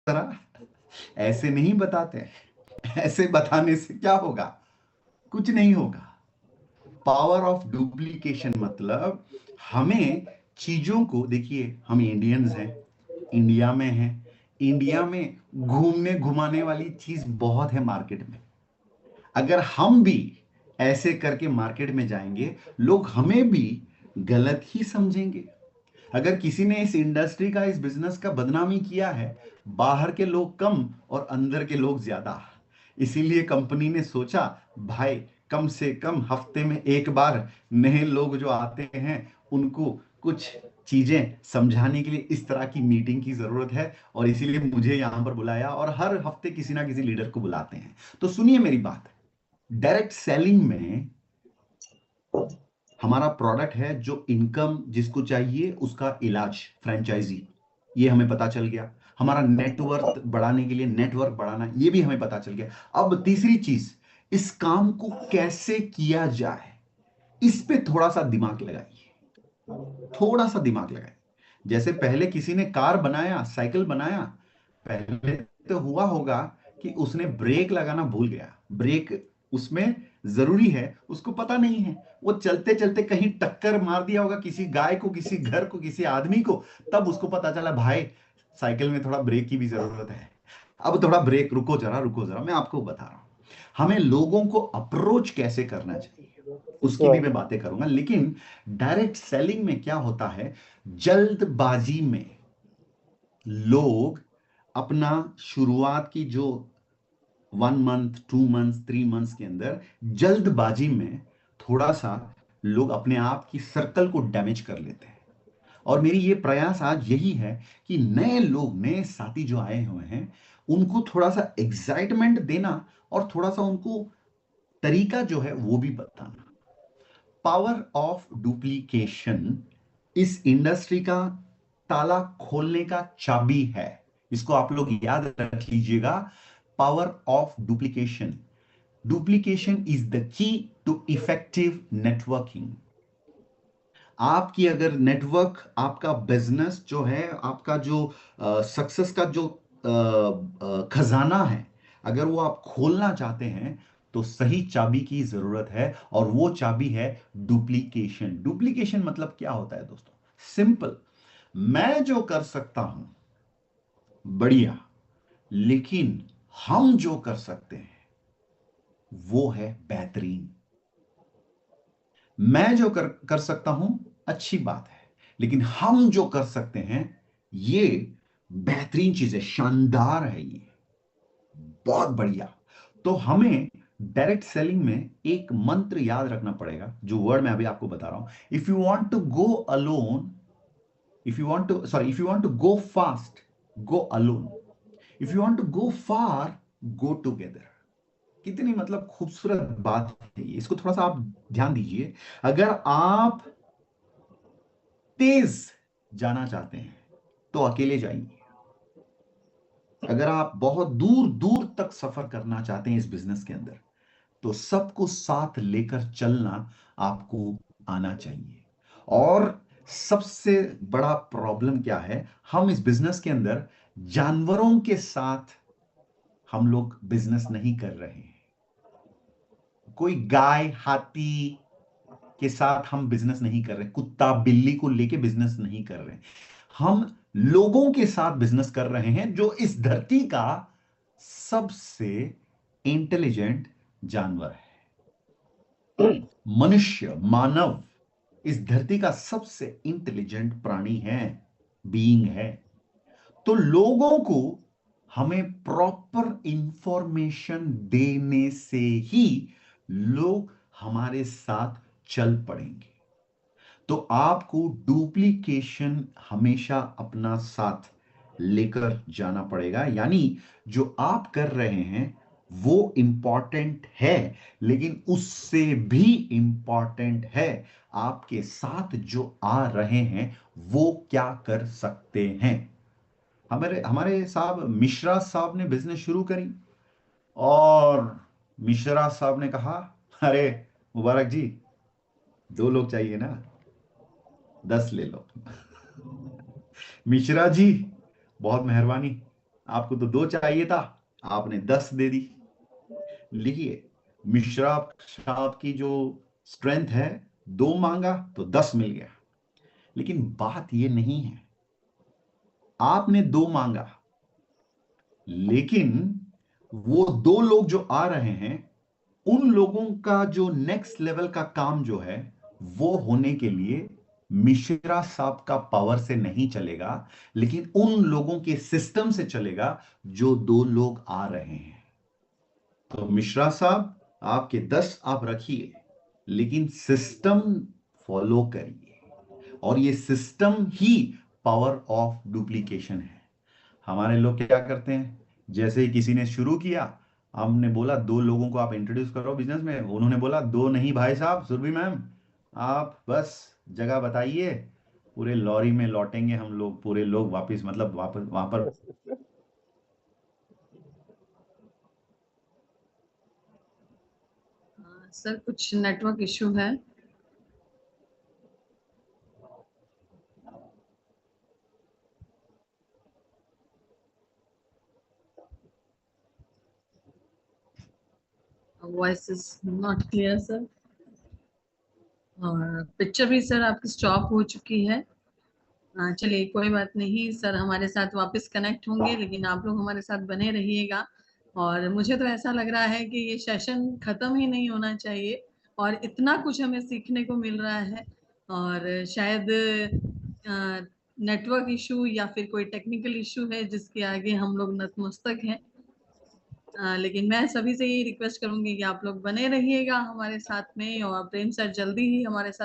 जरा, ऐसे नहीं बताते। ऐसे बताने से क्या होगा? कुछ नहीं होगा। पावर ऑफ डुप्लीकेशन मतलब हमें चीजों को, देखिए हम इंडियंस हैं, इंडिया में हैं, इंडिया में घूमने घुमाने वाली चीज बहुत है मार्केट में। अगर हम भी ऐसे करके मार्केट में जाएंगे, लोग हमें भी गलत ही समझेंगे। अगर किसी ने इस इंडस्ट्री का, इस बिजनेस का बदनामी किया है, बाहर के लोग कम और अंदर के लोग ज्यादा, इसीलिए कंपनी ने सोचा भाई कम से कम हफ्ते में एक बार नए लोग जो आते हैं उनको कुछ चीजें समझाने के लिए इस तरह की मीटिंग की जरूरत है, और इसीलिए मुझे यहां पर बुलाया, और हर हफ्ते किसी ना किसी लीडर को बुलाते हैं। तो सुनिए मेरी बात। डायरेक्ट सेलिंग में हमारा प्रोडक्ट है जो इनकम जिसको चाहिए उसका इलाज, फ्रेंचाइजी, ये हमें पता चल गया। हमारा नेटवर्थ बढ़ाने के लिए नेटवर्क बढ़ाना, ये भी हमें पता चल गया। अब तीसरी चीज, इस काम को कैसे किया जाए, इस पे थोड़ा सा दिमाग लगाइए। थोड़ा सा दिमाग लगाइए। जैसे पहले किसी ने कार बनाया, साइकिल बनाया, पहले तो हुआ होगा कि उसने ब्रेक लगाना भूल गया। ब्रेक उसमें जरूरी है, उसको पता नहीं है। वो चलते चलते कहीं टक्कर मार दिया होगा किसी गाय को, किसी घर को, किसी आदमी को। तब उसको पता चला भाई साइकिल में थोड़ा ब्रेक की भी जरूरत है। अब थोड़ा ब्रेक, रुको जरा, रुको जरा, मैं आपको बता रहा हूं हमें लोगों को अप्रोच कैसे करना चाहिए, उसकी भी मैं बातें करूंगा। लेकिन डायरेक्ट सेलिंग में क्या होता है, जल्दबाजी में लोग अपना शुरुआत की जो 1 मंथ, 2 मंथ, 3 मंथ्स के अंदर जल्दबाजी में थोड़ा सा लोग अपने आप की सर्कल को डैमेज कर लेते हैं। और मेरी ये प्रयास आज यही है कि नए लोग, नए साथी जो आए हुए हैं, उनको थोड़ा सा एक्साइटमेंट देना, और थोड़ा सा उनको तरीका जो है वो भी बताना। पावर ऑफ डुप्लीकेशन इस इंडस्ट्री का ताला खोलने का चाबी है। इसको आप लोग याद रख लीजिएगा। Power of duplication, duplication is the key to effective networking. आपकी अगर नेटवर्क, आपका बिजनेस जो है, आपका जो सक्सेस का जो खजाना है, अगर वो आप खोलना चाहते हैं, तो सही चाबी की जरूरत है, और वो चाबी है डुप्लीकेशन। डुप्लीकेशन मतलब क्या होता है दोस्तों? सिंपल, मैं जो कर सकता हूं बढ़िया, लेकिन हम जो कर सकते हैं वो है बेहतरीन। मैं जो कर कर सकता हूं अच्छी बात है, लेकिन हम जो कर सकते हैं ये बेहतरीन चीज है, शानदार है, ये बहुत बढ़िया। तो हमें डायरेक्ट सेलिंग में एक मंत्र याद रखना पड़ेगा, जो वर्ड मैं अभी आपको बता रहा हूं। If you want to go alone, if you want to sorry if you want to go fast, go alone. If you want to go far, go together. कितनी मतलब खूबसूरत बात है ये, इसको थोड़ा सा आप ध्यान दीजिए। अगर आप तेज जाना चाहते हैं तो अकेले जाइए। अगर आप बहुत दूर दूर तक सफर करना चाहते हैं इस बिजनेस के अंदर, तो सबको साथ लेकर चलना आपको आना चाहिए। और सबसे बड़ा प्रॉब्लम क्या है, हम इस बिजनेस के अंदर जानवरों के साथ हम लोग बिजनेस नहीं कर रहे हैं। कोई गाय, हाथी के साथ हम बिजनेस नहीं कर रहे, कुत्ता बिल्ली को लेके बिजनेस नहीं कर रहे। हम लोगों के साथ बिजनेस कर रहे हैं, जो इस धरती का सबसे इंटेलिजेंट जानवर है। मनुष्य, मानव इस धरती का सबसे इंटेलिजेंट प्राणी है, बीइंग है। तो लोगों को हमें प्रॉपर इंफॉर्मेशन देने से ही लोग हमारे साथ चल पड़ेंगे। तो आपको डुप्लीकेशन हमेशा अपना साथ लेकर जाना पड़ेगा। यानी जो आप कर रहे हैं वो इंपॉर्टेंट है, लेकिन उससे भी इंपॉर्टेंट है आपके साथ जो आ रहे हैं वो क्या कर सकते हैं। हमारे हमारे साहब मिश्रा साहब ने बिजनेस शुरू करी, और मिश्रा साहब ने कहा, अरे मुबारक जी, 2 लोग चाहिए ना, 10 ले लो। मिश्रा जी बहुत मेहरबानी, आपको तो 2 चाहिए था, आपने 10 दे दी। लिखिए, मिश्रा साहब की जो स्ट्रेंथ है, 2 मांगा तो 10 मिल गया। लेकिन बात ये नहीं है, आपने 2 मांगा, लेकिन वो 2 लोग जो आ रहे हैं, उन लोगों का जो नेक्स्ट लेवल का काम जो है, वो होने के लिए मिश्रा साहब का पावर से नहीं चलेगा, लेकिन उन लोगों के सिस्टम से चलेगा जो 2 लोग आ रहे हैं। तो मिश्रा साहब, आपके 10 आप रखिए, लेकिन सिस्टम फॉलो करिए, और ये system he power of duplication है। हमारे लोग क्या करते हैं, जैसे ही किसी ने शुरू किया, हमने बोला 2 लोगों को आप इंट्रोड्यूस करो बिजनेस में, उन्होंने बोला 2 नहीं भाई साहब, सुरभि मैम आप बस जगह बताइए, पूरे लॉरी में लौटेंगे हम लोग, पूरे लोग वापस, मतलब वापस वहां पर। सर कुछ नेटवर्क इशू है। Voice is not clear sir. और पिक्चर भी सर आपकी स्टॉप हो चुकी है। चलिए कोई बात नहीं सर, हमारे साथ वापस कनेक्ट होंगे, लेकिन आप लोग हमारे साथ बने रहिएगा। और मुझे तो ऐसा लग रहा है कि ये सेशन खत्म ही नहीं होना चाहिए, और इतना कुछ हमें सीखने को मिल रहा है। और शायद नेटवर्क इशू या फिर कोई टेक्निकल इशू है जिसके आगे हम लोग नतमस्तक हैं। लेकिन मैं सभी से यही रिक्वेस्ट करूंगी कि आप लोग बने रहिएगा हमारे साथ में, और प्रेम सर जल्दी ही हमारे साथ